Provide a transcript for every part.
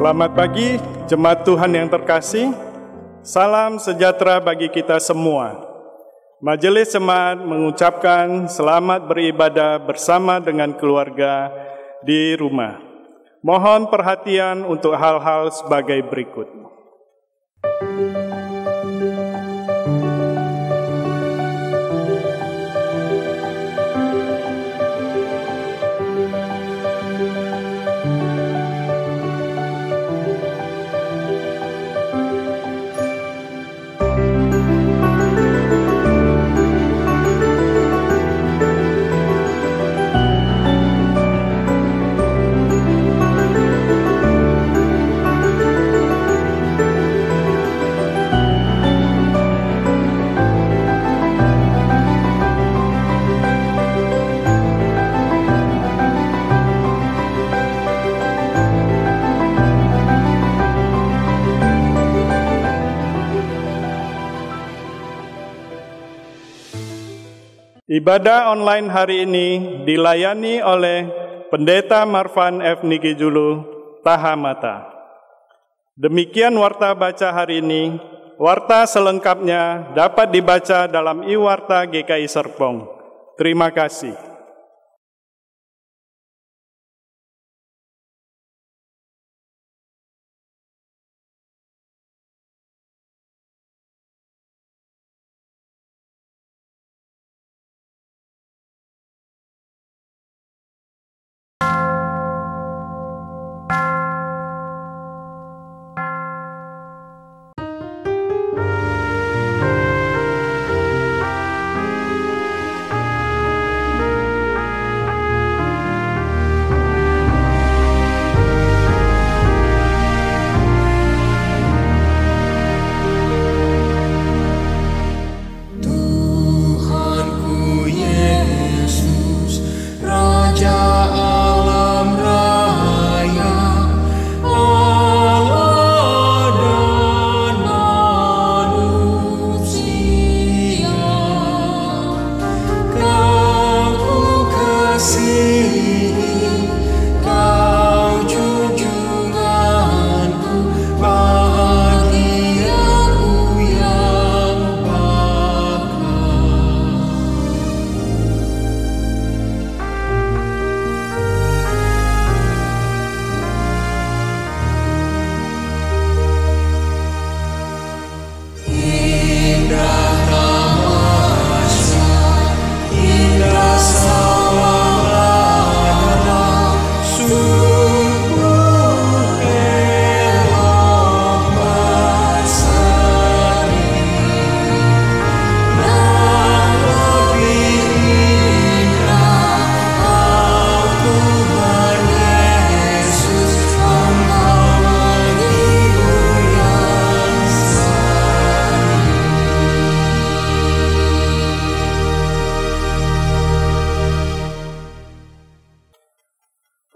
Selamat pagi, jemaat Tuhan yang terkasih. Salam sejahtera bagi kita semua. Majelis Jemaat mengucapkan selamat beribadah bersama dengan keluarga di rumah. Mohon perhatian untuk hal-hal sebagai berikut. Ibadah online hari ini dilayani oleh Pendeta Marvan F. Nikijulu, Tahamata. Demikian warta baca hari ini. Warta selengkapnya dapat dibaca dalam I-Warta GKI Serpong. Terima kasih.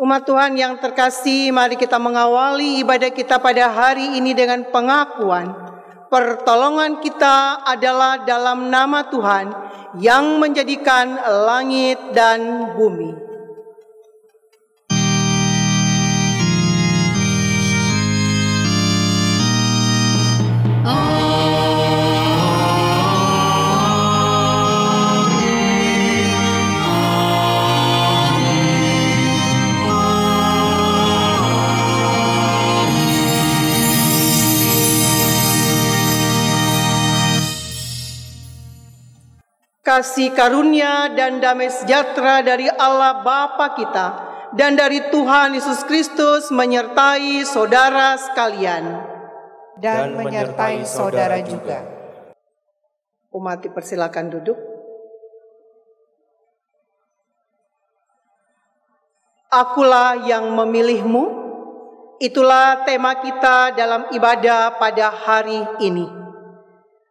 Umat Tuhan yang terkasih, mari kita mengawali ibadah kita pada hari ini dengan pengakuan pertolongan kita adalah dalam nama Tuhan yang menjadikan langit dan bumi. Kasih karunia dan damai sejahtera dari Allah Bapa kita dan dari Tuhan Yesus Kristus menyertai saudara sekalian. Dan menyertai saudara juga. Umat dipersilakan duduk. Akulah yang memilihmu, itulah tema kita dalam ibadah pada hari ini.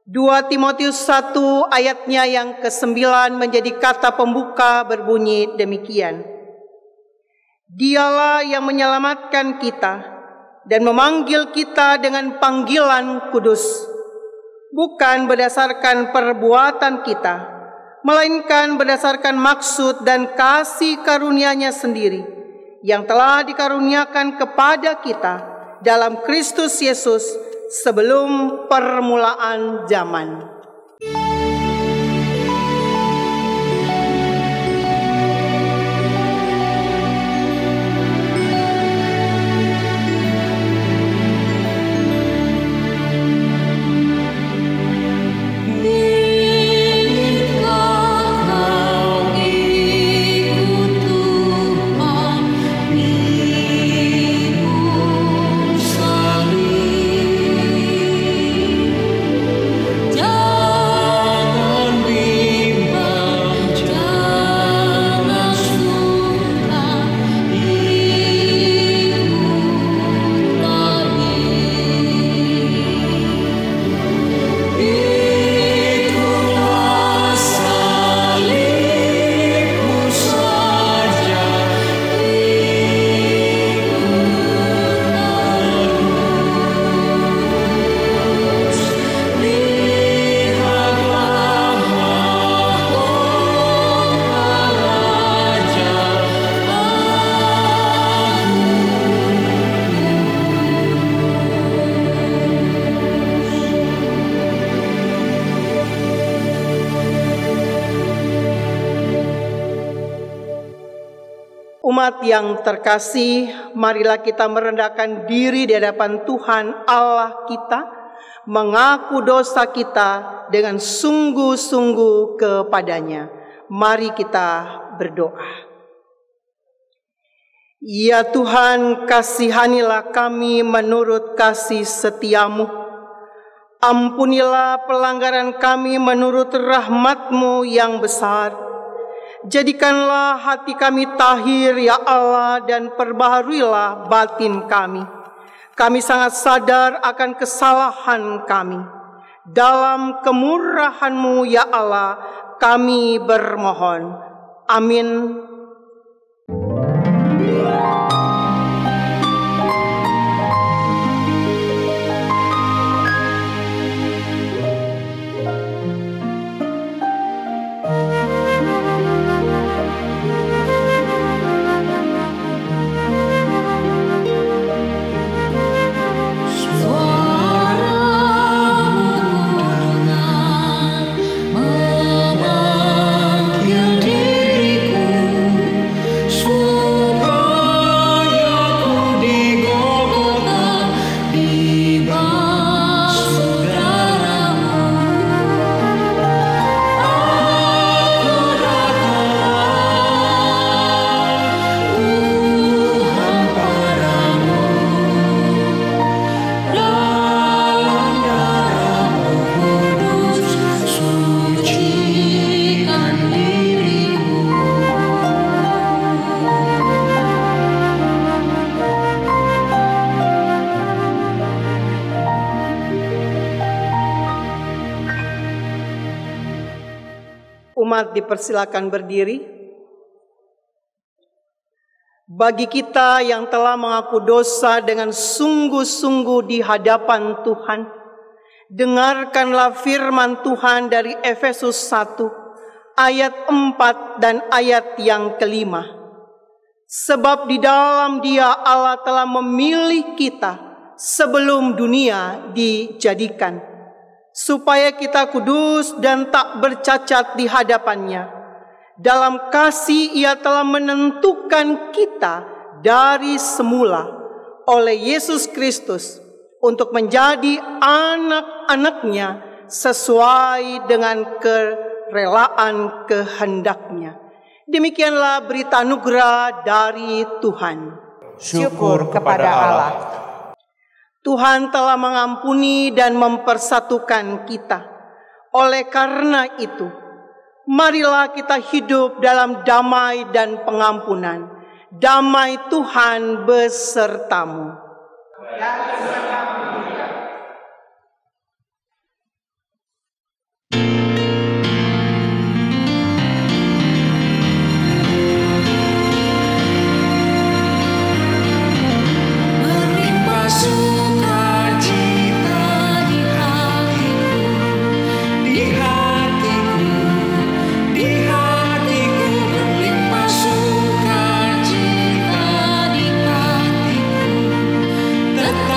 2 Timotius 1 ayatnya yang ke-9 menjadi kata pembuka berbunyi demikian. Dialah yang menyelamatkan kita dan memanggil kita dengan panggilan kudus, bukan berdasarkan perbuatan kita, melainkan berdasarkan maksud dan kasih karunia-Nya sendiri yang telah dikaruniakan kepada kita dalam Kristus Yesus sebelum permulaan zaman. Umat yang terkasih, marilah kita merendahkan diri di hadapan Tuhan Allah kita, mengaku dosa kita dengan sungguh-sungguh kepadanya. Mari kita berdoa. Ya Tuhan, kasihanilah kami menurut kasih setiamu. Ampunilah pelanggaran kami menurut rahmat-Mu yang besar. Jadikanlah hati kami tahir ya Allah, dan perbaharuilah batin kami. Kami sangat sadar akan kesalahan kami. Dalam kemurahan-Mu ya Allah, kami bermohon. Amin. Umat dipersilakan berdiri. Bagi kita yang telah mengaku dosa dengan sungguh-sungguh di hadapan Tuhan, dengarkanlah firman Tuhan dari Efesus 1 ayat 4 dan ayat yang kelima. Sebab di dalam Dia Allah telah memilih kita sebelum dunia dijadikan, supaya kita kudus dan tak bercacat di hadapan-Nya. Dalam kasih Ia telah menentukan kita dari semula oleh Yesus Kristus untuk menjadi anak-anak-Nya sesuai dengan kerelaan kehendak-Nya. Demikianlah berita anugerah dari Tuhan. Syukur kepada Allah. Tuhan telah mengampuni dan mempersatukan kita. Oleh karena itu, marilah kita hidup dalam damai dan pengampunan. Damai Tuhan besertamu. Tetap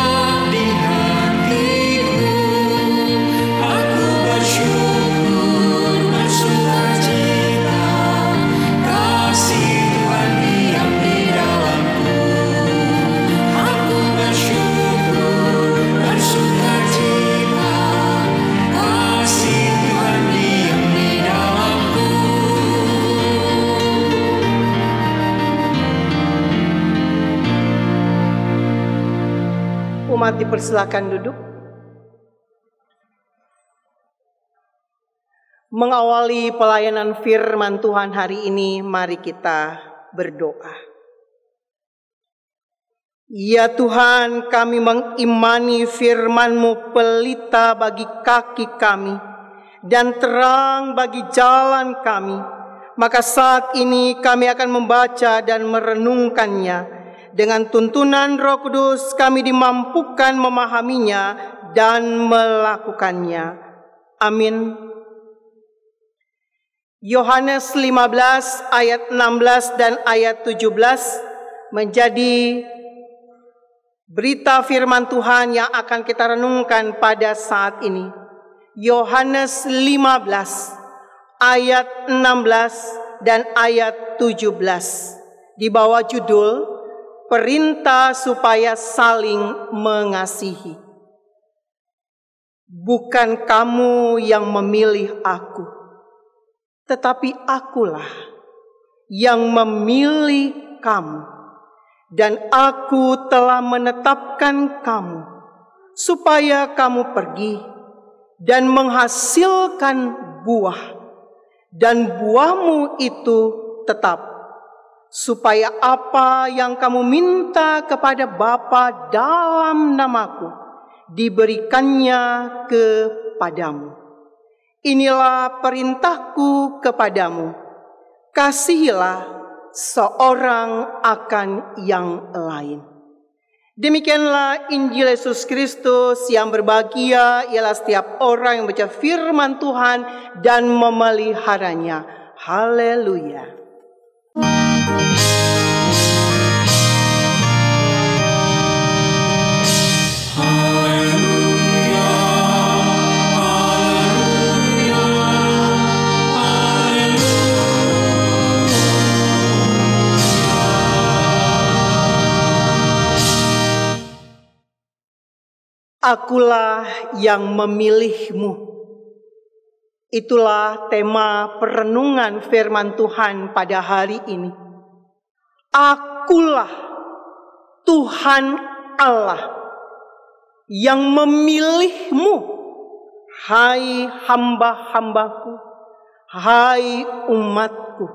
dipersilakan duduk. Mengawali pelayanan firman Tuhan hari ini, mari kita berdoa. Ya Tuhan, kami mengimani firman-Mu pelita bagi kaki kami dan terang bagi jalan kami. Maka saat ini kami akan membaca dan merenungkannya. Dengan tuntunan Roh Kudus kami dimampukan memahaminya dan melakukannya. Amin. Yohanes 15 ayat 16 dan ayat 17 menjadi berita firman Tuhan yang akan kita renungkan pada saat ini. Yohanes 15 ayat 16 dan ayat 17 di bawah judul perintah supaya saling mengasihi. Bukan kamu yang memilih aku, tetapi akulah yang memilih kamu. Dan aku telah menetapkan kamu supaya kamu pergi dan menghasilkan buah. Dan buahmu itu tetap, supaya apa yang kamu minta kepada Bapa dalam namaku diberikannya kepadamu. Inilah perintahku kepadamu, kasihilah seorang akan yang lain. Demikianlah Injil Yesus Kristus. Yang berbahagia ialah setiap orang yang membaca firman Tuhan dan memeliharanya. Haleluya. Akulah yang memilihmu. Itulah tema perenungan firman Tuhan pada hari ini. Akulah Tuhan Allah yang memilihmu, hai hamba-hambaku, hai umatku.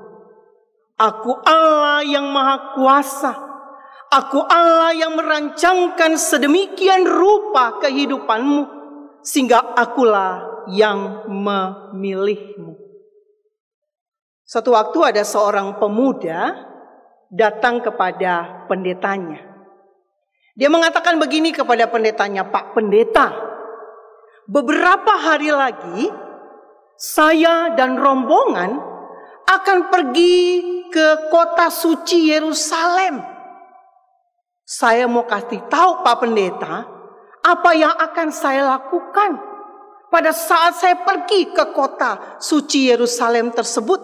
Aku Allah yang maha kuasa. Aku Allah yang merancangkan sedemikian rupa kehidupanmu, sehingga akulah yang memilihmu. Suatu waktu ada seorang pemuda datang kepada pendetanya. Dia mengatakan begini kepada pendetanya, "Pak Pendeta, beberapa hari lagi saya dan rombongan akan pergi ke kota suci Yerusalem. Saya mau kasih tahu Pak Pendeta apa yang akan saya lakukan pada saat saya pergi ke kota suci Yerusalem tersebut.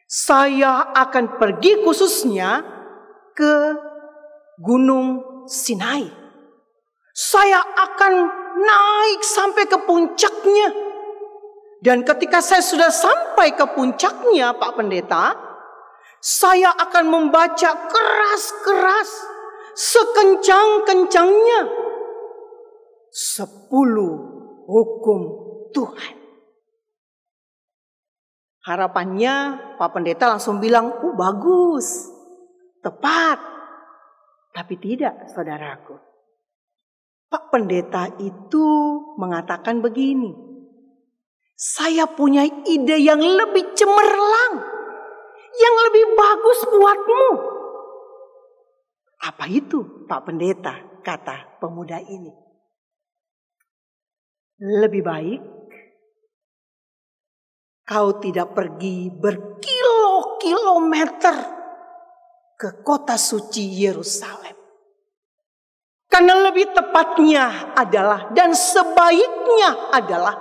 Saya akan pergi khususnya ke Gunung Sinai. Saya akan naik sampai ke puncaknya. Dan ketika saya sudah sampai ke puncaknya Pak Pendeta, saya akan membaca keras-keras sekencang-kencangnya 10 hukum Tuhan." Harapannya Pak Pendeta langsung bilang, bagus, tepat. Tapi tidak, saudaraku. Pak Pendeta itu mengatakan begini, "Saya punya ide yang lebih cemerlang, yang lebih bagus buatmu." "Apa itu, Pak Pendeta?" kata pemuda ini. "Lebih baik kau tidak pergi berkilo-kilometer ke kota suci Yerusalem. Karena lebih tepatnya adalah dan sebaiknya adalah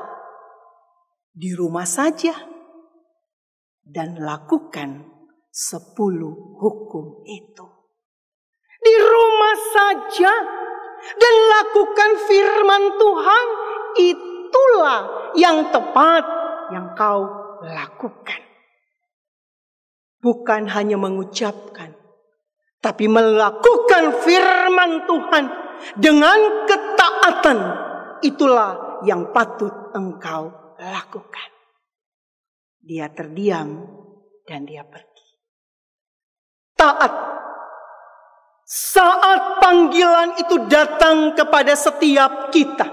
di rumah saja dan lakukan 10 hukum itu. Di rumah saja dan lakukan firman Tuhan, itulah yang tepat yang kau lakukan. Bukan hanya mengucapkan, tapi melakukan firman Tuhan dengan ketaatan, itulah yang patut engkau lakukan. Dia terdiam dan dia pergi. Taat. Saat panggilan itu datang kepada setiap kita,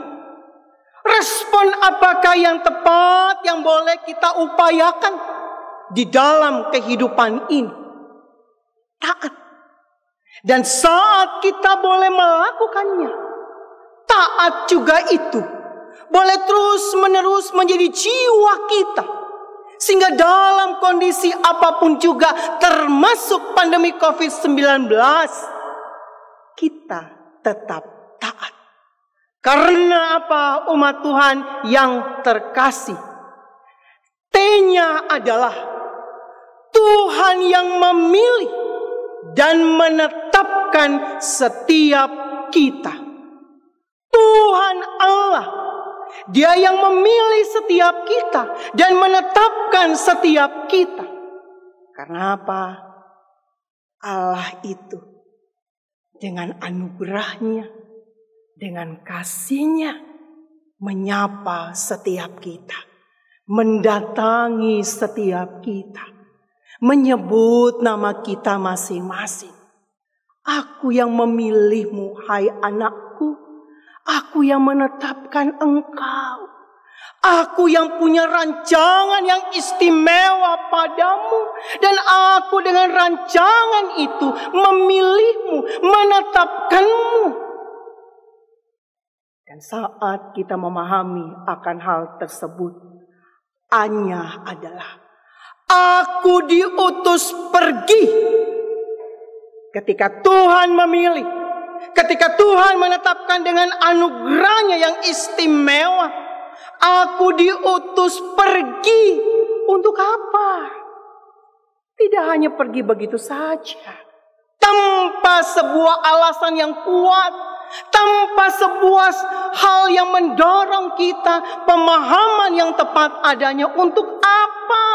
respon apakah yang tepat yang boleh kita upayakan di dalam kehidupan ini? Taat. Dan saat kita boleh melakukannya, taat juga itu boleh terus-menerus menjadi jiwa kita. Sehingga dalam kondisi apapun juga, termasuk pandemi COVID-19, kita tetap taat. Karena apa, umat Tuhan yang terkasih? T-nya adalah Tuhan yang memilih dan menetapkan setiap kita. Tuhan Allah, Dia yang memilih setiap kita dan menetapkan setiap kita. Karena apa? Allah itu dengan anugerahnya, dengan kasihnya, menyapa setiap kita, mendatangi setiap kita, menyebut nama kita masing-masing. Aku yang memilihmu, hai anakku. Aku yang menetapkan engkau. Aku yang punya rancangan yang istimewa padamu. Dan aku dengan rancangan itu memilihmu, menetapkanmu. Dan saat kita memahami akan hal tersebut, A-nya adalah aku diutus pergi. Ketika Tuhan memilih, ketika Tuhan menetapkan dengan anugerahnya yang istimewa, aku diutus pergi. Untuk apa? Tidak hanya pergi begitu saja, tanpa sebuah alasan yang kuat, tanpa sebuah hal yang mendorong kita, pemahaman yang tepat adanya. Untuk apa?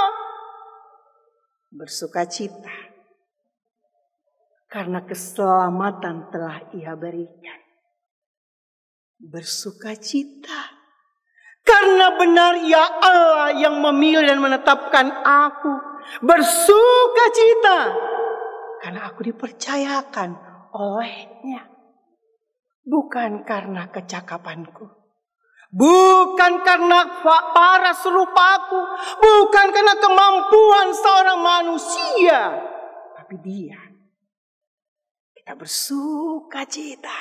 Bersukacita. Karena keselamatan telah Ia berikan. Bersukacita. Karena benar Ia Allah yang memilih dan menetapkan aku. Bersukacita. Karena aku dipercayakan oleh-Nya. Bukan karena kecakapanku. Bukan karena paras rupaku. Bukan karena kemampuan seorang manusia. Tapi Dia. Kita bersukacita.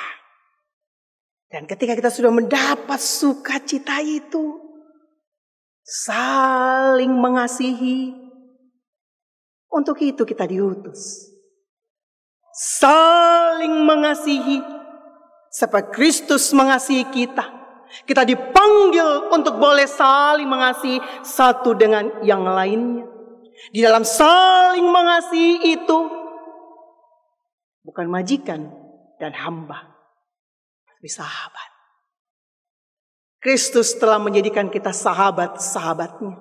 Dan ketika kita sudah mendapat sukacita itu, saling mengasihi. Untuk itu kita diutus. Saling mengasihi. Seperti Kristus mengasihi kita. Kita dipanggil untuk boleh saling mengasihi satu dengan yang lainnya. Di dalam saling mengasihi itu, bukan majikan dan hamba, tapi sahabat. Kristus telah menjadikan kita sahabat-sahabatnya.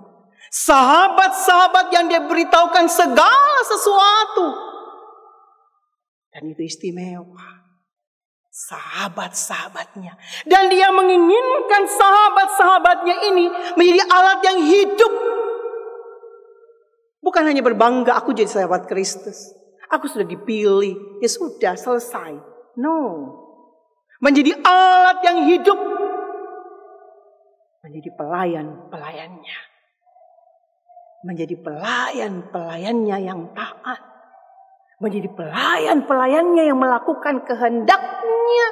Sahabat-sahabat yang Dia beritahukan segala sesuatu. Dan itu istimewa. Sahabat-sahabatnya. Dan Dia menginginkan sahabat-sahabatnya ini menjadi alat yang hidup. Bukan hanya berbangga, aku jadi sahabat Kristus. Aku sudah dipilih, ya sudah selesai. No. Menjadi alat yang hidup. Menjadi pelayan-pelayannya. Menjadi pelayan-pelayannya yang taat. Menjadi pelayan-pelayannya yang melakukan kehendaknya.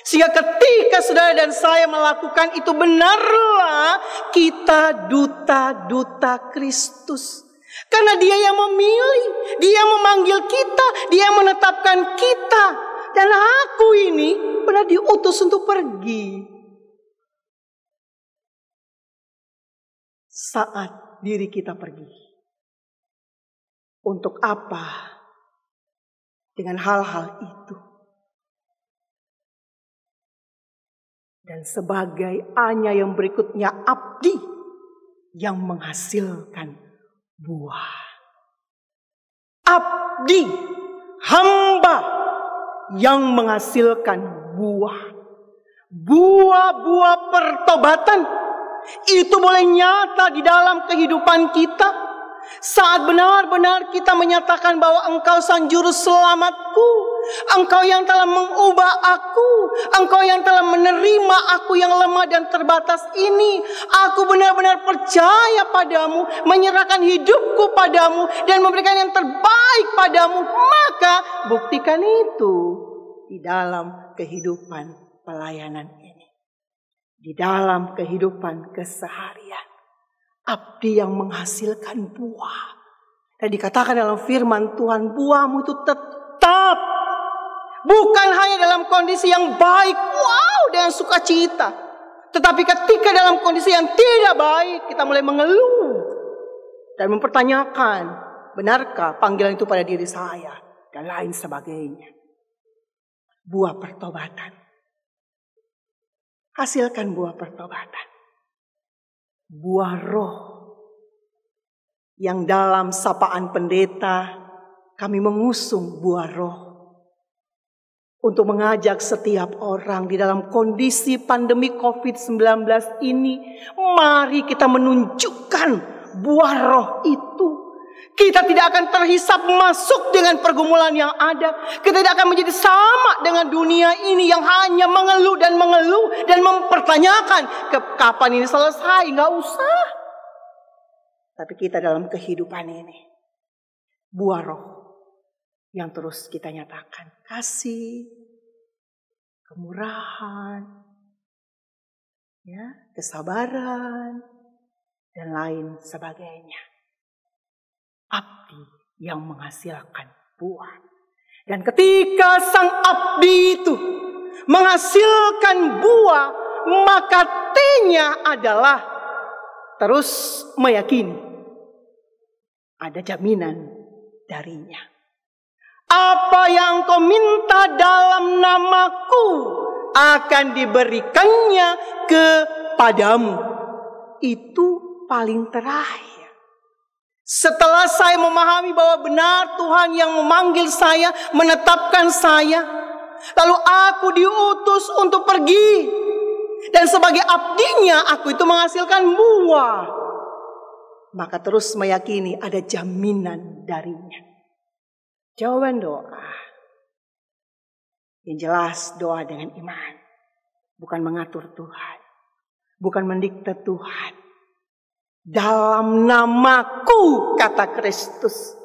Sehingga ketika saudara dan saya melakukan itu, benarlah kita duta-duta Kristus. Karena Dia yang memilih, Dia yang memanggil kita, Dia yang menetapkan kita. Dan aku ini benar diutus untuk pergi. Saat diri kita pergi. Untuk apa? Dengan hal-hal itu. Dan sebagai A-nya yang berikutnya, abdi yang menghasilkan buah. Abdi, hamba yang menghasilkan buah. Buah-buah pertobatan itu boleh nyata di dalam kehidupan kita. Saat benar-benar kita menyatakan bahwa Engkau Sang Juru Selamatku, Engkau yang telah mengubah aku, Engkau yang telah menerima aku yang lemah dan terbatas ini. Aku benar-benar percaya padamu, menyerahkan hidupku padamu, dan memberikan yang terbaik padamu. Maka buktikan itu di dalam kehidupan pelayanan ini, di dalam kehidupan keseharian. Abdi yang menghasilkan buah. Dan dikatakan dalam firman Tuhan, buahmu itu tetap. Bukan hanya dalam kondisi yang baik, wow, dengan sukacita. Tetapi ketika dalam kondisi yang tidak baik, kita mulai mengeluh. Dan mempertanyakan, benarkah panggilan itu pada diri saya? Dan lain sebagainya. Buah pertobatan. Hasilkan buah pertobatan. Buah roh yang dalam sapaan pendeta kami mengusung buah roh untuk mengajak setiap orang di dalam kondisi pandemi COVID-19 ini, mari kita menunjukkan buah roh itu. Kita tidak akan terhisap masuk dengan pergumulan yang ada. Kita tidak akan menjadi sama dengan dunia ini yang hanya mengeluh dan mempertanyakan kapan ini selesai. Nggak usah. Tapi kita dalam kehidupan ini, buah roh yang terus kita nyatakan. Kasih, kemurahan, ya, kesabaran, dan lain sebagainya. Abdi yang menghasilkan buah. Dan ketika sang abdi itu menghasilkan buah, maka T-nya adalah terus meyakini ada jaminan darinya. Apa yang kau minta dalam namaku akan diberikannya kepadamu. Itu paling terakhir. Setelah saya memahami bahwa benar Tuhan yang memanggil saya, menetapkan saya, lalu aku diutus untuk pergi. Dan sebagai abdinya, aku itu menghasilkan buah. Maka terus meyakini ada jaminan darinya. Jawaban doa. Yang jelas doa dengan iman. Bukan mengatur Tuhan. Bukan mendikte Tuhan. Dalam namaku, kata Kristus.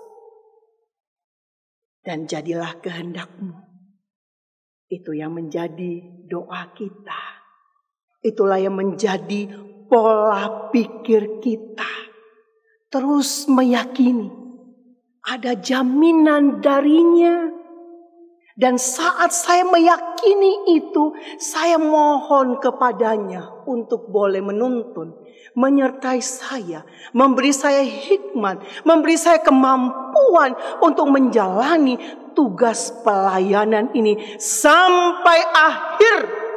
Dan jadilah kehendakmu. Itu yang menjadi doa kita. Itulah yang menjadi pola pikir kita. Terus meyakini ada jaminan darinya. Dan saat saya meyakini itu, saya mohon kepadanya untuk boleh menuntun, menyertai saya, memberi saya hikmat, memberi saya kemampuan untuk menjalani tugas pelayanan ini sampai akhir.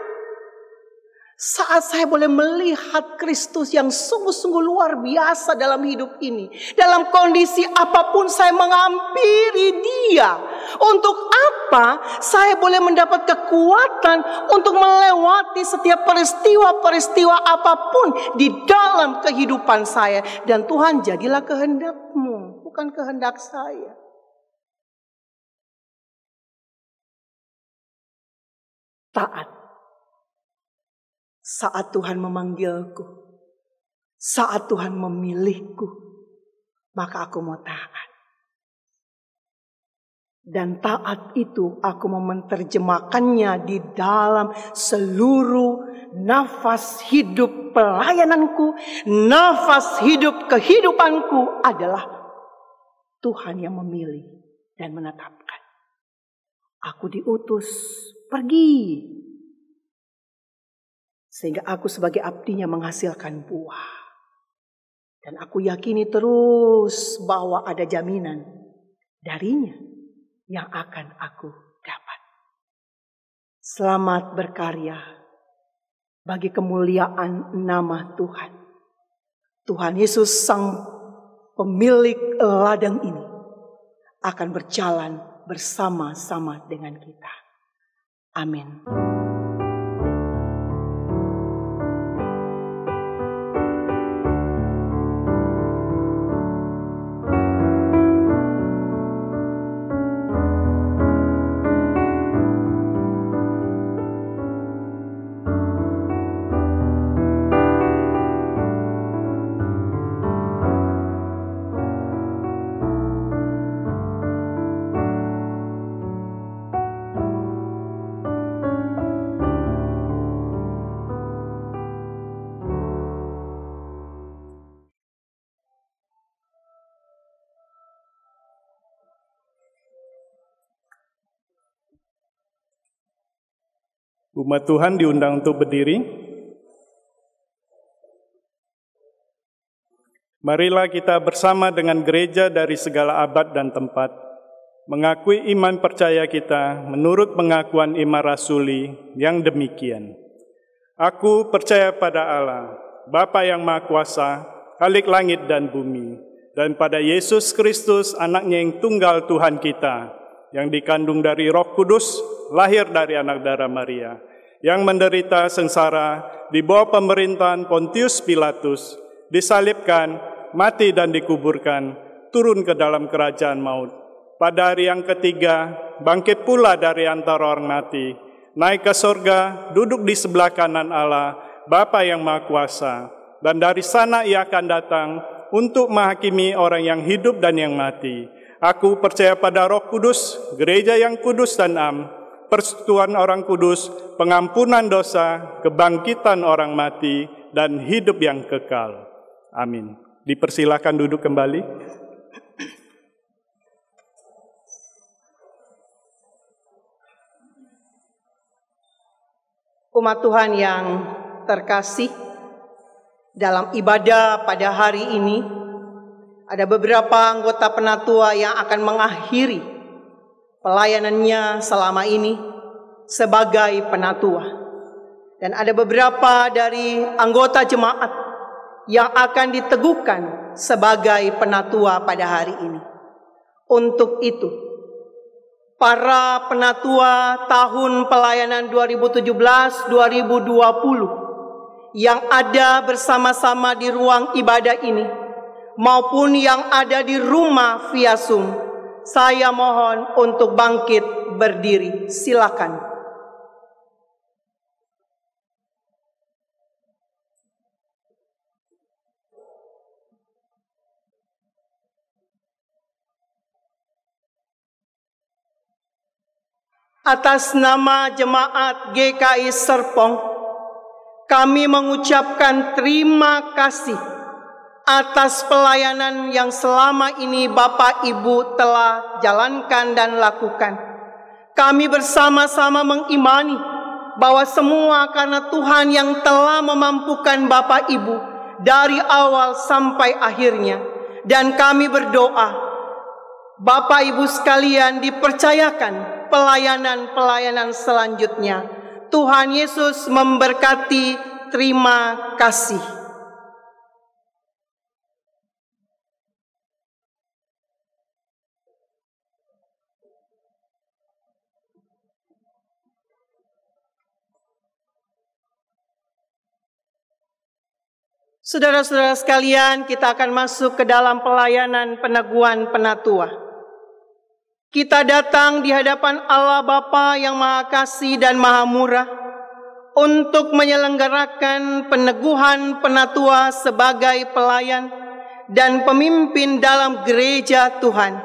Saat saya boleh melihat Kristus yang sungguh-sungguh luar biasa dalam hidup ini. Dalam kondisi apapun saya menghampiri dia. Untuk apa saya boleh mendapat kekuatan untuk melewati setiap peristiwa-peristiwa apapun di dalam kehidupan saya. Dan Tuhan, jadilah kehendakmu, bukan kehendak saya. Taat. Saat Tuhan memanggilku, saat Tuhan memilihku, maka aku mau taat. Dan taat itu aku mau menerjemahkannya di dalam seluruh nafas hidup pelayananku, nafas hidup kehidupanku adalah Tuhan yang memilih dan menetapkan. Aku diutus pergi. Sehingga aku sebagai abdinya menghasilkan buah. Dan aku yakini terus bahwa ada jaminan darinya yang akan aku dapat. Selamat berkarya bagi kemuliaan nama Tuhan. Tuhan Yesus sang pemilik ladang ini akan berjalan bersama-sama dengan kita. Amin. Umat Tuhan diundang untuk berdiri. Marilah kita bersama dengan gereja dari segala abad dan tempat, mengakui iman percaya kita menurut pengakuan iman rasuli yang demikian. Aku percaya pada Allah, Bapa yang Maha Kuasa, Khalik langit dan bumi, dan pada Yesus Kristus, anaknya yang tunggal Tuhan kita, yang dikandung dari Roh Kudus, lahir dari anak darah Maria, yang menderita sengsara di bawah pemerintahan Pontius Pilatus, disalibkan, mati dan dikuburkan, turun ke dalam kerajaan maut. Pada hari yang ketiga, bangkit pula dari antara orang mati, naik ke sorga, duduk di sebelah kanan Allah, Bapa yang Maha Kuasa, dan dari sana ia akan datang untuk menghakimi orang yang hidup dan yang mati. Aku percaya pada Roh Kudus, gereja yang kudus dan am, persekutuan orang kudus, pengampunan dosa, kebangkitan orang mati, dan hidup yang kekal. Amin. Dipersilakan duduk kembali. Umat Tuhan yang terkasih, dalam ibadah pada hari ini, ada beberapa anggota penatua yang akan mengakhiri pelayanannya selama ini sebagai penatua. Dan ada beberapa dari anggota jemaat yang akan diteguhkan sebagai penatua pada hari ini. Untuk itu, para penatua tahun pelayanan 2017-2020 yang ada bersama-sama di ruang ibadah ini, maupun yang ada di rumah via Zoom, saya mohon untuk bangkit berdiri. Silakan. Atas nama Jemaat GKI Serpong, kami mengucapkan terima kasih atas pelayanan yang selama ini Bapak Ibu telah jalankan dan lakukan. Kami bersama-sama mengimani bahwa semua karena Tuhan yang telah memampukan Bapak Ibu dari awal sampai akhirnya. Dan kami berdoa, Bapak Ibu sekalian dipercayakan pelayanan-pelayanan selanjutnya. Tuhan Yesus memberkati. Terima kasih. Saudara-saudara sekalian, kita akan masuk ke dalam pelayanan peneguhan penatua. Kita datang di hadapan Allah Bapa yang Maha Kasih dan Maha Murah untuk menyelenggarakan peneguhan penatua sebagai pelayan dan pemimpin dalam gereja Tuhan.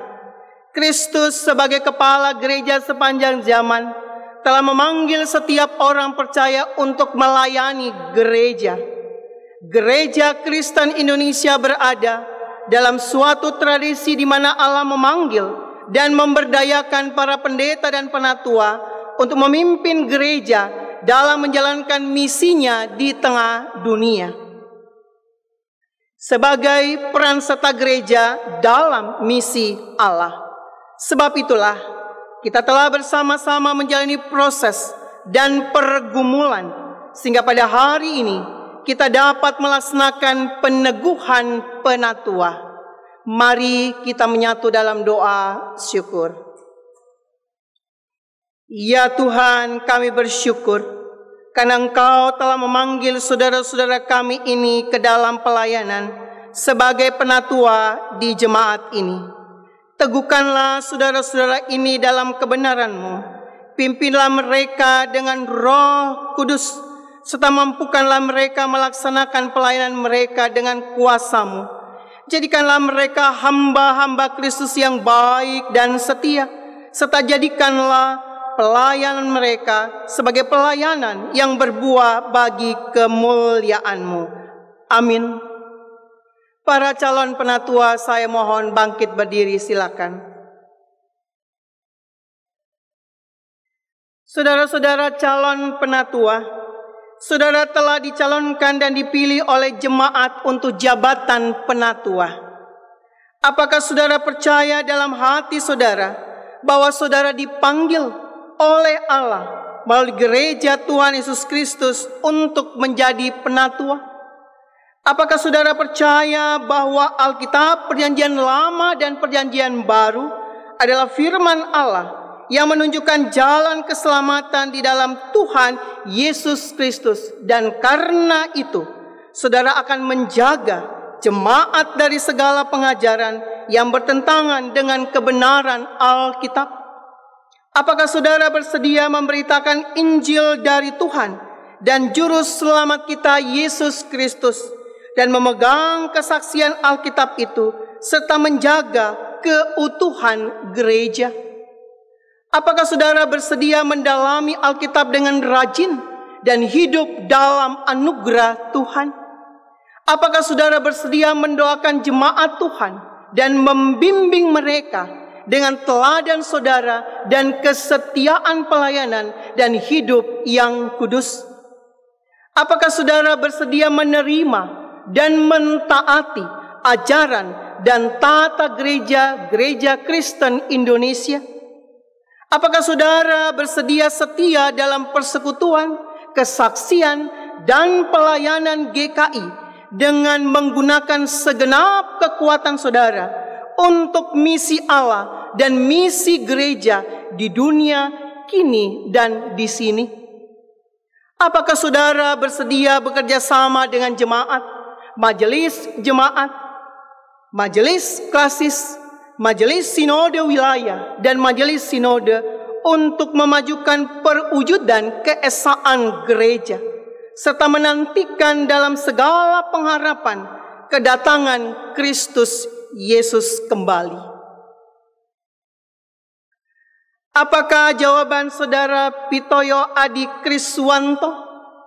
Kristus sebagai kepala gereja sepanjang zaman telah memanggil setiap orang percaya untuk melayani gereja. Gereja Kristen Indonesia berada dalam suatu tradisi di mana Allah memanggil dan memberdayakan para pendeta dan penatua untuk memimpin gereja dalam menjalankan misinya di tengah dunia. Sebagai peran serta gereja dalam misi Allah. Sebab itulah kita telah bersama-sama menjalani proses dan pergumulan sehingga pada hari ini kita dapat melaksanakan peneguhan penatua. Mari kita menyatu dalam doa syukur. Ya Tuhan, kami bersyukur karena Engkau telah memanggil saudara-saudara kami ini ke dalam pelayanan sebagai penatua di jemaat ini. Teguhkanlah saudara-saudara ini dalam kebenaran-Mu. Pimpinlah mereka dengan Roh Kudus, serta mampukanlah mereka melaksanakan pelayanan mereka dengan kuasa-Mu. Jadikanlah mereka hamba-hamba Kristus yang baik dan setia, serta jadikanlah pelayanan mereka sebagai pelayanan yang berbuah bagi kemuliaan-Mu. Amin. Para calon penatua, saya mohon bangkit berdiri, silakan. Saudara-saudara calon penatua, saudara telah dicalonkan dan dipilih oleh jemaat untuk jabatan penatua. Apakah saudara percaya dalam hati saudara bahwa saudara dipanggil oleh Allah melalui gereja Tuhan Yesus Kristus untuk menjadi penatua? Apakah saudara percaya bahwa Alkitab Perjanjian Lama dan Perjanjian Baru adalah firman Allah yang menunjukkan jalan keselamatan di dalam Tuhan Yesus Kristus, dan karena itu saudara akan menjaga jemaat dari segala pengajaran yang bertentangan dengan kebenaran Alkitab? Apakah saudara bersedia memberitakan Injil dari Tuhan dan Juru Selamat kita Yesus Kristus dan memegang kesaksian Alkitab itu serta menjaga keutuhan gereja? Apakah saudara bersedia mendalami Alkitab dengan rajin dan hidup dalam anugerah Tuhan? Apakah saudara bersedia mendoakan jemaat Tuhan dan membimbing mereka dengan teladan saudara dan kesetiaan pelayanan dan hidup yang kudus? Apakah saudara bersedia menerima dan mentaati ajaran dan tata gereja Kristen Indonesia? Apakah saudara bersedia setia dalam persekutuan, kesaksian, dan pelayanan GKI dengan menggunakan segenap kekuatan saudara untuk misi Allah dan misi gereja di dunia kini dan di sini? Apakah saudara bersedia bekerja sama dengan jemaat, majelis jemaat, majelis klasis, majelis sinode wilayah, dan majelis sinode untuk memajukan perwujudan keesaan gereja, serta menantikan dalam segala pengharapan kedatangan Kristus Yesus kembali? Apakah jawaban saudara Pitoyo Adi Kriswanto?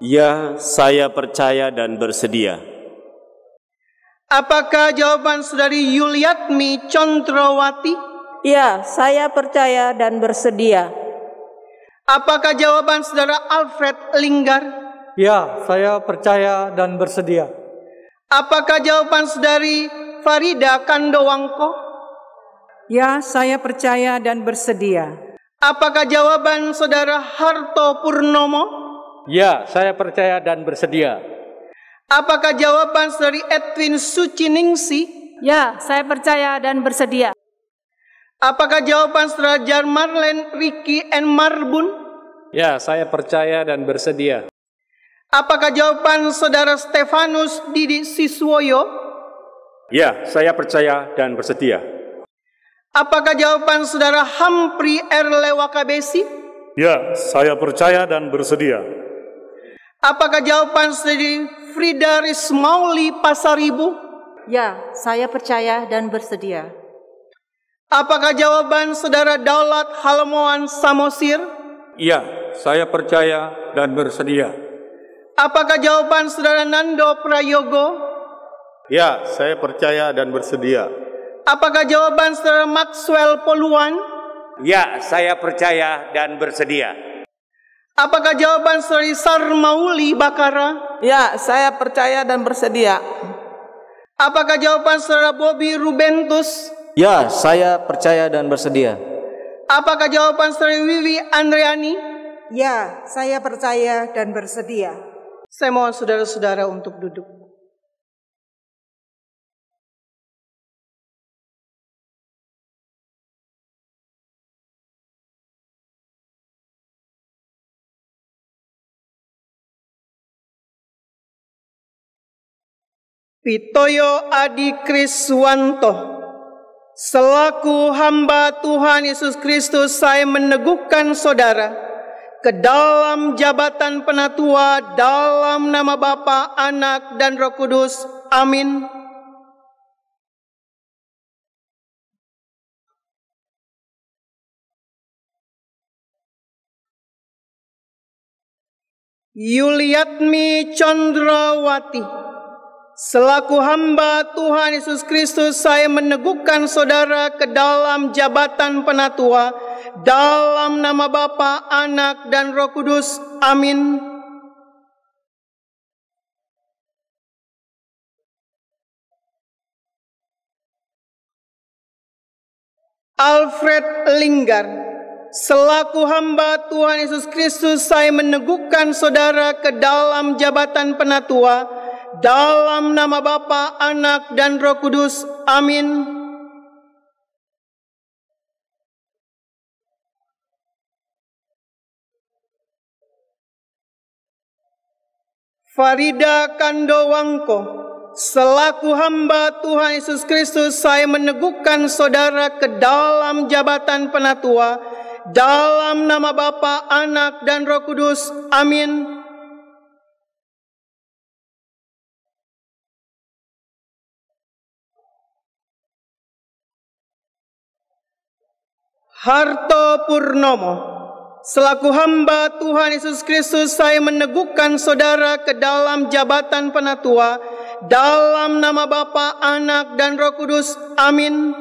Ya, saya percaya dan bersedia. Apakah jawaban saudari Yuliatmi Condrowati? Ya, saya percaya dan bersedia. Apakah jawaban saudara Alfred Linggar? Ya, saya percaya dan bersedia. Apakah jawaban saudari Farida Kandowangko? Ya, saya percaya dan bersedia. Apakah jawaban saudara Harto Purnomo? Ya, saya percaya dan bersedia. Apakah jawaban saudari Edwin Suciningsi? Ya, saya percaya dan bersedia. Apakah jawaban saudara Jarmarlen Ricky N. Marbun? Ya, saya percaya dan bersedia. Apakah jawaban saudara Stefanus Didi Siswoyo? Ya, saya percaya dan bersedia. Apakah jawaban saudara Hampri R. Lewakabesi? Ya, saya percaya dan bersedia. Apakah jawaban saudari Frida Rismauli Pasaribu? Ya, saya percaya dan bersedia. Apakah jawaban saudara Daulat Halmoan Samosir? Ya, saya percaya dan bersedia. Apakah jawaban saudara Nando Prayogo? Ya, saya percaya dan bersedia. Apakah jawaban saudara Maxwell Poluan? Ya, saya percaya dan bersedia. Apakah jawaban saudari Sarmauli Bakara? Ya, saya percaya dan bersedia. Apakah jawaban saudara Bobby Rubentus? Ya, saya percaya dan bersedia. Apakah jawaban saudari Wiwi Andriani? Ya, saya percaya dan bersedia. Saya mohon saudara-saudara untuk duduk. Pitoyo Adi Kriswanto, selaku hamba Tuhan Yesus Kristus, saya meneguhkan saudara ke dalam jabatan penatua dalam nama Bapa, Anak, dan Roh Kudus. Amin. Yuliatmi Condrawati, selaku hamba Tuhan Yesus Kristus, saya meneguhkan saudara ke dalam jabatan penatua dalam nama Bapa, Anak, dan Roh Kudus. Amin. Alfred Linggar, selaku hamba Tuhan Yesus Kristus, saya meneguhkan saudara ke dalam jabatan penatua, dalam nama Bapa, Anak, dan Roh Kudus. Amin. Farida Kandowangko, selaku hamba Tuhan Yesus Kristus, saya meneguhkan saudara ke dalam jabatan penatua, dalam nama Bapa, Anak, dan Roh Kudus. Amin. Harto Purnomo, selaku hamba Tuhan Yesus Kristus, saya meneguhkan saudara ke dalam jabatan penatua, dalam nama Bapa, Anak, dan Roh Kudus. Amin.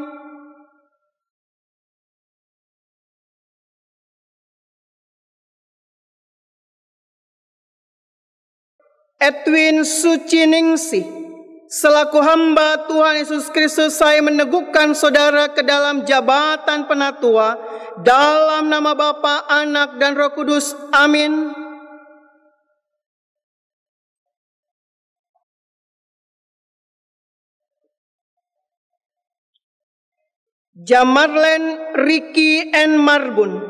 Edwin Suciningsih, selaku hamba Tuhan Yesus Kristus, saya meneguhkan saudara ke dalam jabatan penatua, dalam nama Bapa, Anak, dan Roh Kudus. Amin. Jamarlen Ricky N. Marbun,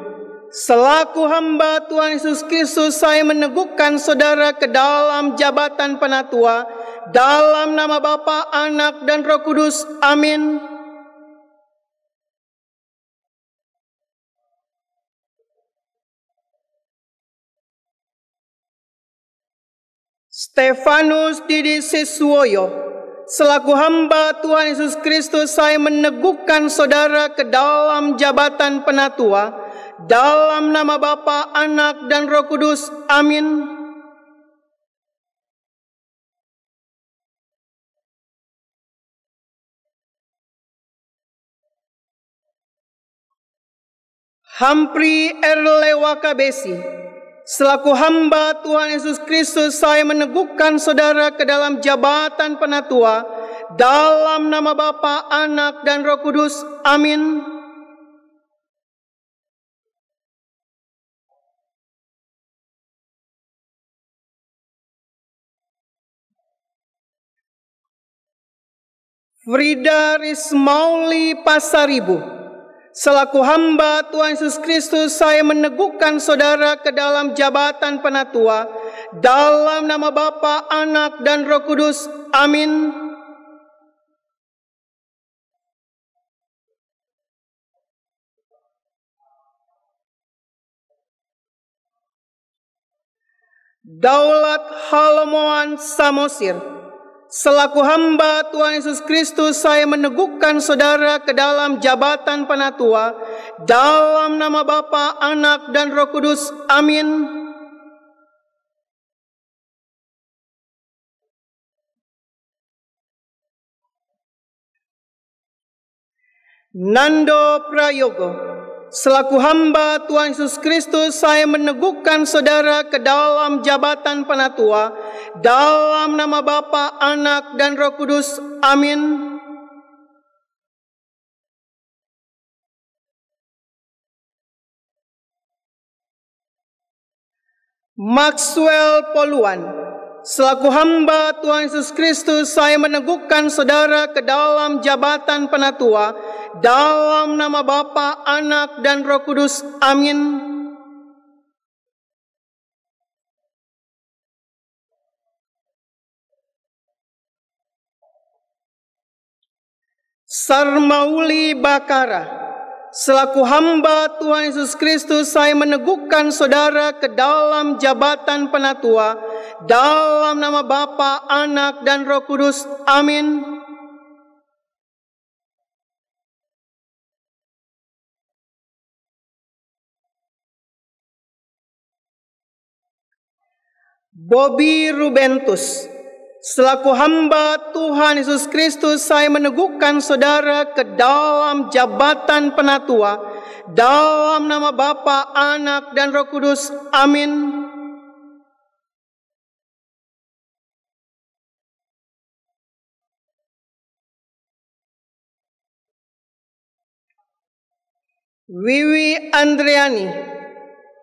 selaku hamba Tuhan Yesus Kristus, saya meneguhkan saudara ke dalam jabatan penatua, dalam nama Bapa, Anak, dan Roh Kudus. Amin. Stefanus Didi Siswoyo, selaku hamba Tuhan Yesus Kristus, saya meneguhkan saudara ke dalam jabatan penatua, dalam nama Bapa, Anak, dan Roh Kudus. Amin. Hampri Erlewakabesi, selaku hamba Tuhan Yesus Kristus, saya meneguhkan saudara ke dalam jabatan penatua, dalam nama Bapa, Anak, dan Roh Kudus. Amin. Frida Rismauli Pasaribu, selaku hamba Tuhan Yesus Kristus, saya meneguhkan saudara ke dalam jabatan penatua, dalam nama Bapa, Anak, dan Roh Kudus. Amin. Daulat Halomoan Samosir, selaku hamba Tuhan Yesus Kristus, saya meneguhkan saudara ke dalam jabatan penatua, dalam nama Bapa, Anak, dan Roh Kudus. Amin. Nando Prayogo, selaku hamba Tuhan Yesus Kristus, saya meneguhkan saudara ke dalam jabatan penatua, dalam nama Bapa, Anak, dan Roh Kudus. Amin. Maxwell Poluan, selaku hamba Tuhan Yesus Kristus, saya meneguhkan saudara ke dalam jabatan penatua, dalam nama Bapa, Anak, dan Roh Kudus. Amin. Sarmauli Bakara, selaku hamba Tuhan Yesus Kristus, saya meneguhkan saudara ke dalam jabatan penatua, dalam nama Bapa, Anak, dan Roh Kudus. Amin. Bobby Rubentus, selaku hamba Tuhan Yesus Kristus, saya meneguhkan saudara ke dalam jabatan penatua, Dalam nama Bapa, Anak, dan Roh Kudus. Amin. Wiwi Andriani,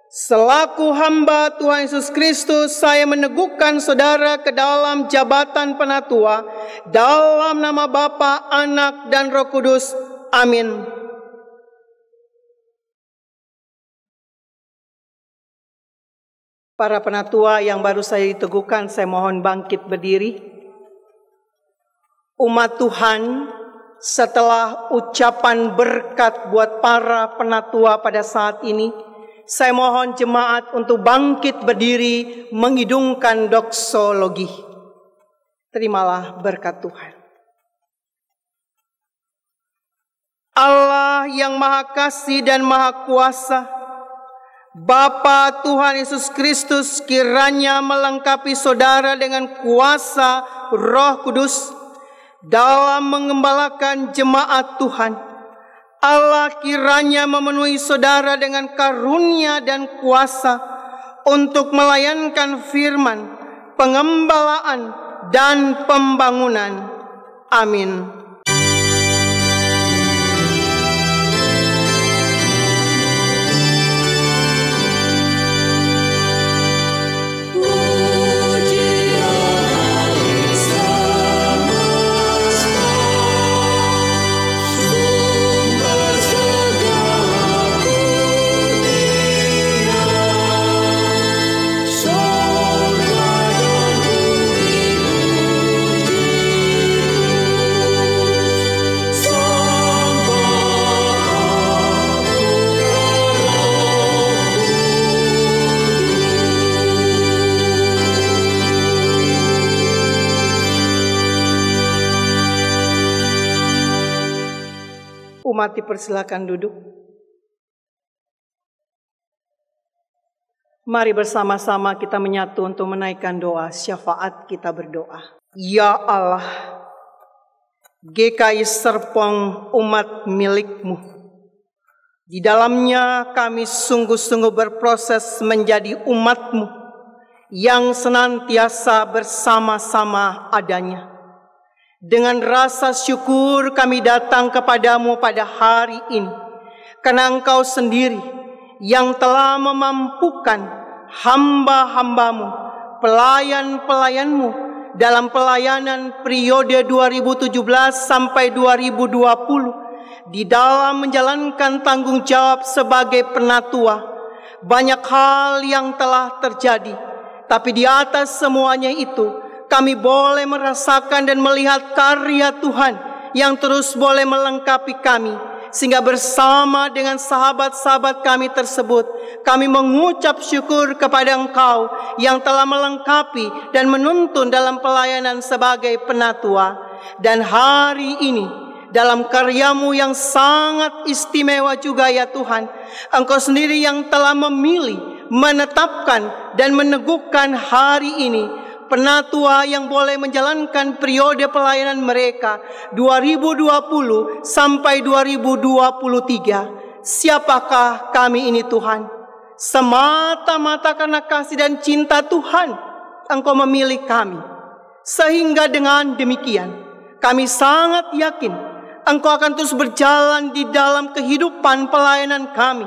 selaku hamba Tuhan Yesus Kristus, saya meneguhkan saudara ke dalam jabatan penatua dalam nama Bapa, Anak, dan Roh Kudus. Amin. Para penatua yang baru saya diteguhkan, saya mohon bangkit berdiri. Umat Tuhan, setelah ucapan berkat buat para penatua pada saat ini, saya mohon jemaat untuk bangkit berdiri mengidungkan doksologi. Terimalah berkat Tuhan. Allah yang Maha Kasih dan Maha Kuasa, Bapa Tuhan Yesus Kristus, kiranya melengkapi saudara dengan kuasa Roh Kudus dalam mengembalakan jemaat Tuhan. Allah kiranya memenuhi saudara dengan karunia dan kuasa untuk melayankan firman, pengembalaan, dan pembangunan. Amin. Umat dipersilakan duduk. Mari bersama-sama kita menyatu untuk menaikkan doa syafaat. Kita berdoa. Ya Allah, GKI Serpong umat milik-Mu. Di dalamnya kami sungguh-sungguh berproses menjadi umat-Mu yang senantiasa bersama-sama adanya. Dengan rasa syukur kami datang kepadamu pada hari ini, karena Engkau sendiri yang telah memampukan hamba-hambamu, pelayan-pelayanmu dalam pelayanan periode 2017 sampai 2020 di dalam menjalankan tanggung jawab sebagai penatua. Banyak hal yang telah terjadi, tapi di atas semuanya itu kami boleh merasakan dan melihat karya Tuhan yang terus boleh melengkapi kami. Sehingga bersama dengan sahabat-sahabat kami tersebut, kami mengucap syukur kepada Engkau yang telah melengkapi dan menuntun dalam pelayanan sebagai penatua. Dan hari ini, dalam karya-Mu yang sangat istimewa juga ya Tuhan, Engkau sendiri yang telah memilih, menetapkan, dan meneguhkan hari ini penatua yang boleh menjalankan periode pelayanan mereka 2020 sampai 2023. Siapakah kami ini Tuhan? Semata-mata karena kasih dan cinta Tuhan, Engkau memilih kami. Sehingga dengan demikian, kami sangat yakin Engkau akan terus berjalan di dalam kehidupan pelayanan kami.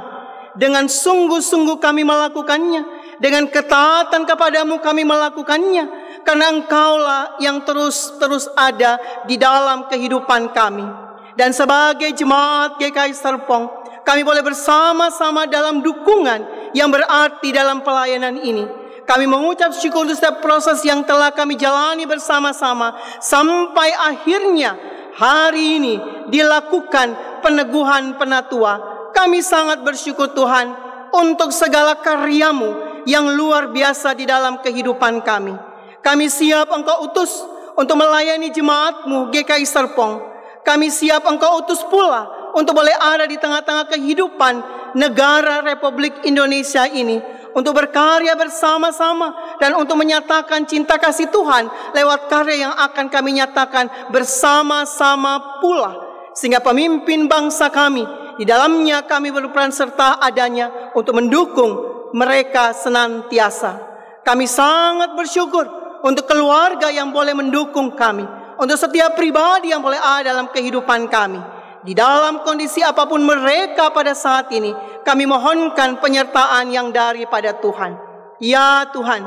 Dengan sungguh-sungguh kami melakukannya. Dengan ketaatan kepadamu kami melakukannya, karena Engkaulah yang terus ada di dalam kehidupan kami. Dan sebagai jemaat GKI Serpong, kami boleh bersama-sama dalam dukungan yang berarti dalam pelayanan ini. Kami mengucap syukur untuk setiap proses yang telah kami jalani bersama-sama, sampai akhirnya hari ini dilakukan peneguhan penatua. Kami sangat bersyukur Tuhan untuk segala karya-Mu yang luar biasa di dalam kehidupan kami. Kami siap Engkau utus untuk melayani jemaat-Mu GKI Serpong. Kami siap Engkau utus pula untuk boleh ada di tengah-tengah kehidupan negara Republik Indonesia ini, untuk berkarya bersama-sama dan untuk menyatakan cinta kasih Tuhan lewat karya yang akan kami nyatakan bersama-sama pula. Sehingga pemimpin bangsa kami Di dalamnya kami berperan serta adanya untuk mendukung mereka senantiasa. Kami sangat bersyukur untuk keluarga yang boleh mendukung kami, untuk setiap pribadi yang boleh ada dalam kehidupan kami. Di dalam kondisi apapun mereka pada saat ini, kami mohonkan penyertaan yang daripada Tuhan. Ya Tuhan,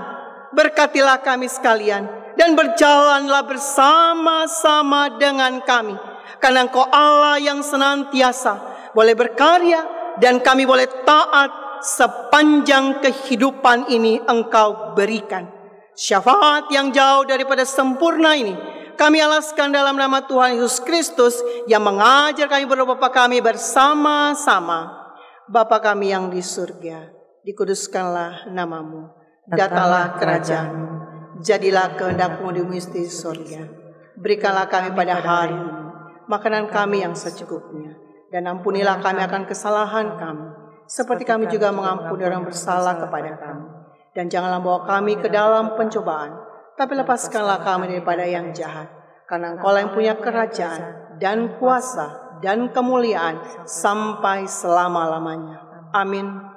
berkatilah kami sekalian dan berjalanlah bersama-sama dengan kami. Karena Engkau Allah yang senantiasa boleh berkarya dan kami boleh taat sepanjang kehidupan ini Engkau berikan. Syafaat yang jauh daripada sempurna ini kami alaskan dalam nama Tuhan Yesus Kristus yang mengajar kami berdoa kami bersama-sama. Bapa kami yang di surga, dikuduskanlah namamu, datanglah kerajaanmu, jadilah kehendak-Mu di bumi di surga. Berikanlah kami pada hari ini makanan kami yang secukupnya, dan ampunilah kami akan kesalahan kami, seperti kami juga mengampuni orang bersalah kepada kami. Dan janganlah bawa kami ke dalam pencobaan, tapi lepaskanlah kami daripada yang jahat. Karena Engkau yang punya kerajaan dan kuasa dan kemuliaan sampai selama-lamanya. Amin.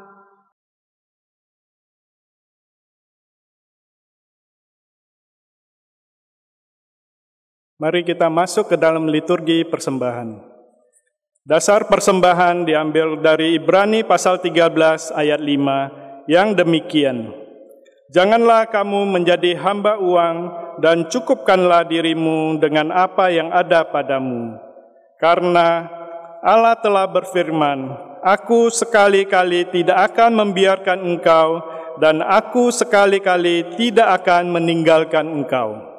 Mari kita masuk ke dalam liturgi persembahan. Dasar persembahan diambil dari Ibrani pasal 13 ayat 5 yang demikian. Janganlah kamu menjadi hamba uang dan cukupkanlah dirimu dengan apa yang ada padamu. Karena Allah telah berfirman, Aku sekali-kali tidak akan membiarkan engkau dan aku sekali-kali tidak akan meninggalkan engkau.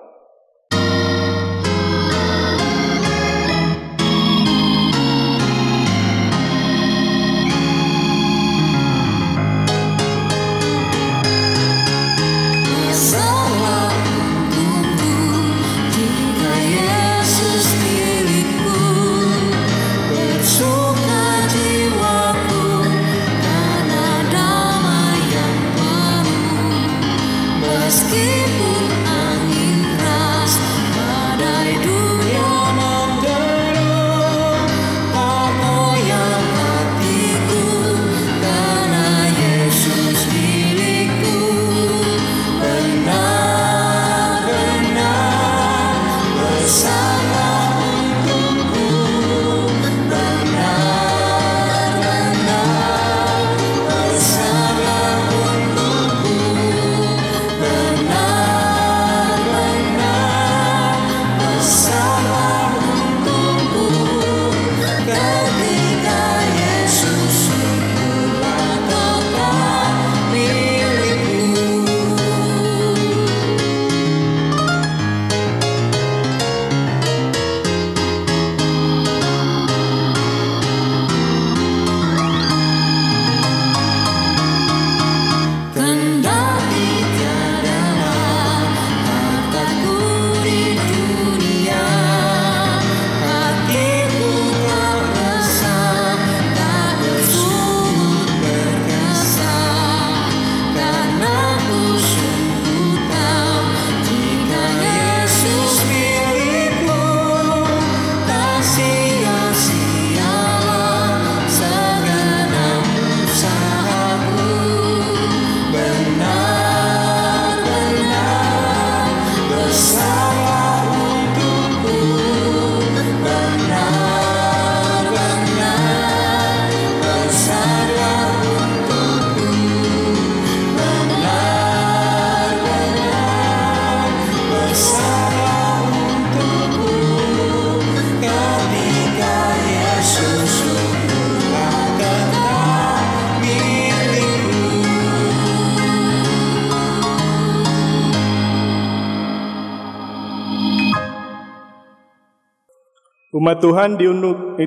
Umat Tuhan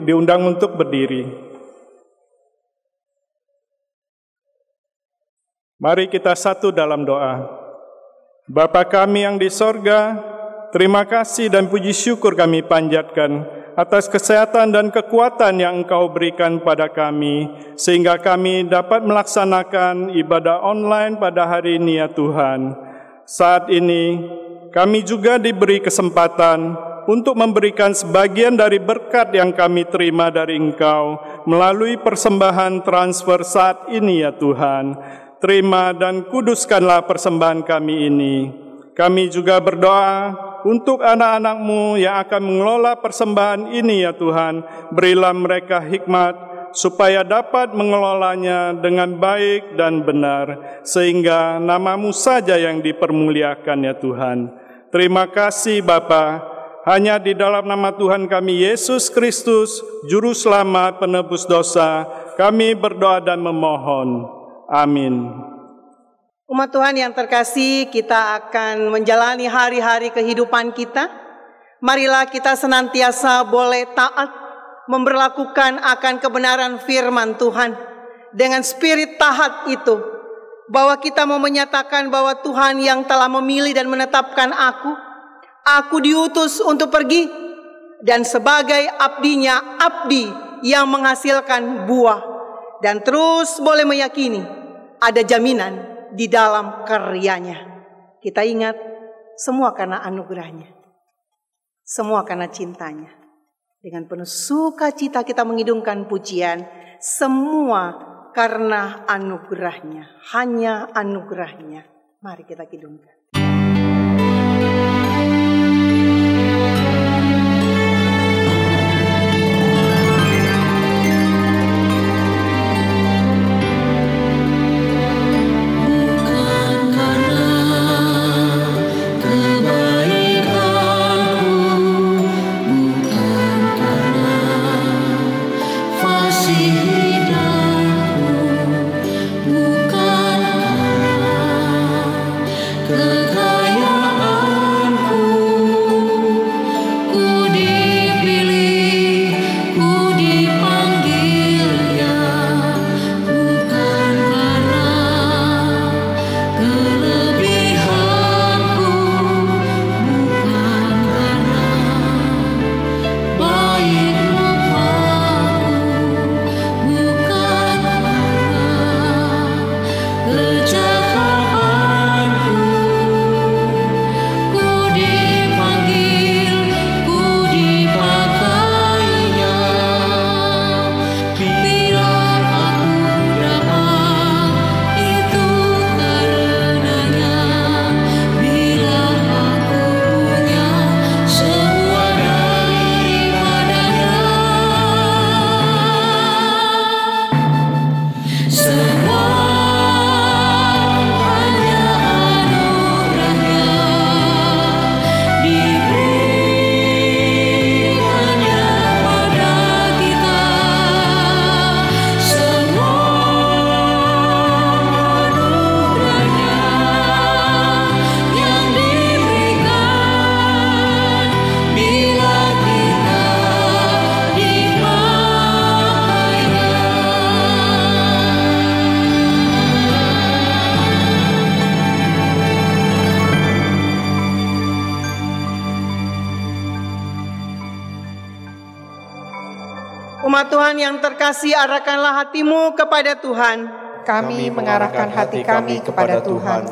diundang untuk berdiri. Mari kita satu dalam doa. Bapa kami yang di sorga, terima kasih dan puji syukur kami panjatkan atas kesehatan dan kekuatan yang Engkau berikan pada kami, sehingga kami dapat melaksanakan ibadah online pada hari ini ya Tuhan. Saat ini kami juga diberi kesempatan untuk memberikan sebagian dari berkat yang kami terima dari Engkau melalui persembahan transfer saat ini ya Tuhan. Terima dan kuduskanlah persembahan kami ini. Kami juga berdoa untuk anak-anak-Mu yang akan mengelola persembahan ini ya Tuhan. Berilah mereka hikmat supaya dapat mengelolanya dengan baik dan benar, sehingga nama-Mu saja yang dipermuliakan ya Tuhan. Terima kasih Bapa. Hanya di dalam nama Tuhan kami Yesus Kristus, Juru Selamat penebus dosa, kami berdoa dan memohon. Amin. Umat Tuhan yang terkasih, kita akan menjalani hari-hari kehidupan kita. Marilah kita senantiasa boleh taat, memberlakukan akan kebenaran firman Tuhan. Dengan spirit taat itu, bahwa kita mau menyatakan bahwa Tuhan yang telah memilih dan menetapkan aku diutus untuk pergi, dan sebagai abdinya, abdi yang menghasilkan buah. Dan terus boleh meyakini, ada jaminan di dalam karyanya. Kita ingat, semua karena anugerahnya, semua karena cintanya. Dengan penuh sukacita kita mengidungkan pujian, semua karena anugerahnya, hanya anugerahnya. Mari kita kidungkan. Umat Tuhan yang terkasih, arahkanlah hatimu kepada Tuhan. Kami mengarahkan hati kami kepada Tuhan.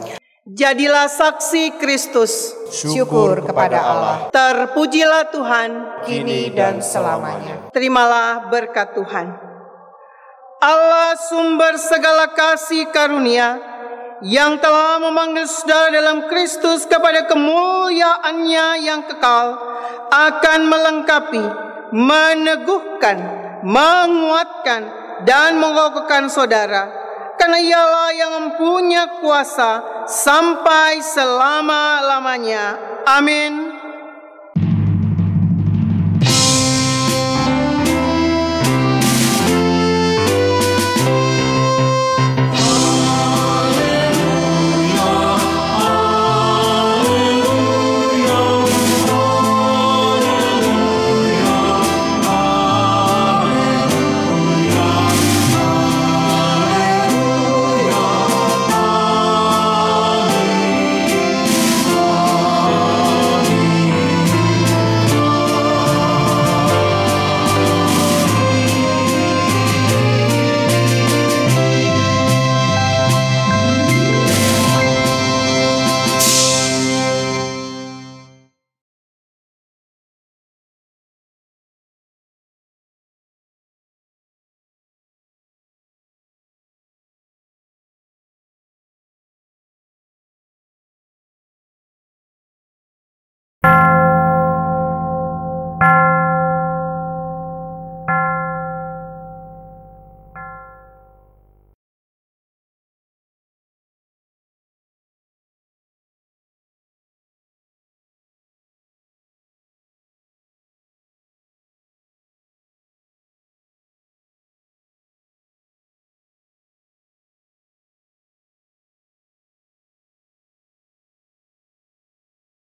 Jadilah saksi Kristus. Syukur kepada Allah. Terpujilah Tuhan Kini dan selamanya. Terimalah berkat Tuhan. Allah sumber segala kasih karunia, yang telah memanggil saudara dalam Kristus kepada kemuliaan-Nya yang kekal, akan melengkapi, meneguhkan, menguatkan, dan mengokohkan saudara, karena Ialah yang mempunyai kuasa sampai selama-lamanya. Amin.